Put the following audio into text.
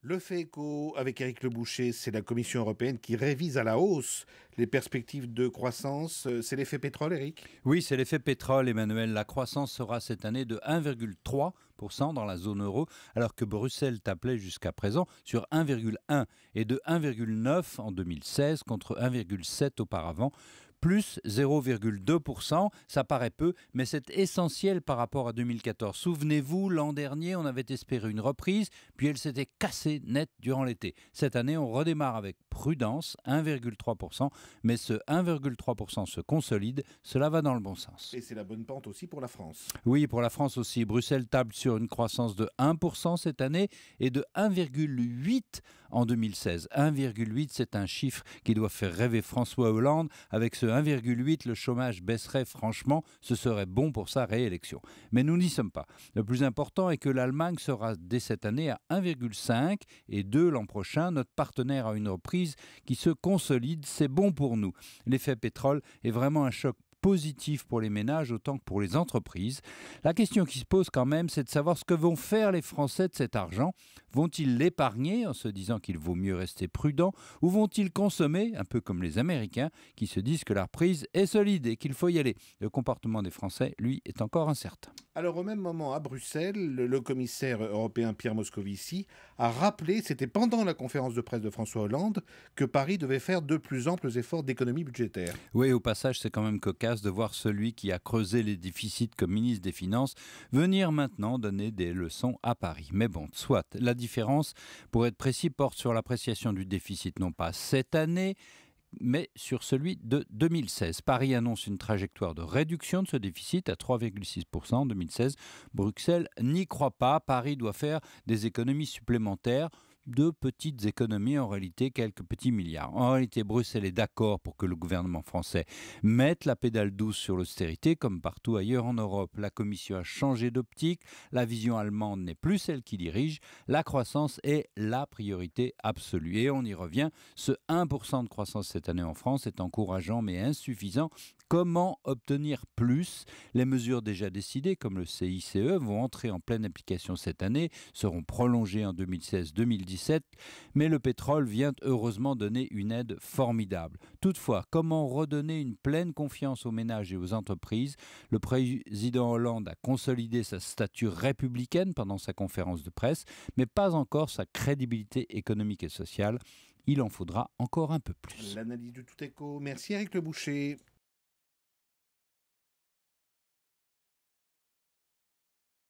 Le fait écho avec Éric Le Boucher, c'est la Commission européenne qui révise à la hausse les perspectives de croissance. C'est l'effet pétrole, Éric? Oui, c'est l'effet pétrole, Emmanuel. La croissance sera cette année de 1,3% dans la zone euro, alors que Bruxelles tablait jusqu'à présent sur 1,1 et de 1,9 en 2016 contre 1,7 auparavant. Plus 0,2%, ça paraît peu, mais c'est essentiel par rapport à 2014. Souvenez-vous, l'an dernier, on avait espéré une reprise, puis elle s'était cassée net durant l'été. Cette année, on redémarre avec prudence, 1,3%, mais ce 1,3% se consolide, cela va dans le bon sens. Et c'est la bonne pente aussi pour la France. Oui, pour la France aussi, Bruxelles table sur une croissance de 1% cette année et de 1,8 en 2016. 1,8, c'est un chiffre qui doit faire rêver François Hollande. Avec ce 1,8, le chômage baisserait franchement, ce serait bon pour sa réélection. Mais nous n'y sommes pas. Le plus important est que l'Allemagne sera dès cette année à 1,5 et 2 l'an prochain. Notre partenaire a une reprise qui se consolide, c'est bon pour nous. L'effet pétrole est vraiment un choc positif pour les ménages autant que pour les entreprises. La question qui se pose quand même, c'est de savoir ce que vont faire les Français de cet argent. Vont-ils l'épargner en se disant qu'il vaut mieux rester prudent ou vont-ils consommer, un peu comme les Américains qui se disent que la reprise est solide et qu'il faut y aller? Le comportement des Français, lui, est encore incertain. Alors au même moment, à Bruxelles, le commissaire européen Pierre Moscovici a rappelé, c'était pendant la conférence de presse de François Hollande, que Paris devait faire de plus amples efforts d'économie budgétaire. Oui, au passage, c'est quand même cocasse de voir celui qui a creusé les déficits comme ministre des Finances venir maintenant donner des leçons à Paris. Mais bon, soit. La différence, pour être précis, porte sur l'appréciation du déficit, non pas cette année, mais sur celui de 2016. Paris annonce une trajectoire de réduction de ce déficit à 3,6% en 2016. Bruxelles n'y croit pas. Paris doit faire des économies supplémentaires, de petites économies, en réalité quelques petits milliards. En réalité, Bruxelles est d'accord pour que le gouvernement français mette la pédale douce sur l'austérité, comme partout ailleurs en Europe. La Commission a changé d'optique, la vision allemande n'est plus celle qui dirige, la croissance est la priorité absolue. Et on y revient, ce 1% de croissance cette année en France est encourageant mais insuffisant. Comment obtenir plus? Les mesures déjà décidées, comme le CICE, vont entrer en pleine application cette année, seront prolongées en 2016-2017, mais le pétrole vient heureusement donner une aide formidable. Toutefois, comment redonner une pleine confiance aux ménages et aux entreprises? Le président Hollande a consolidé sa stature républicaine pendant sa conférence de presse, mais pas encore sa crédibilité économique et sociale. Il en faudra encore un peu plus. L'analyse du tout écho. Merci Éric Le Boucher.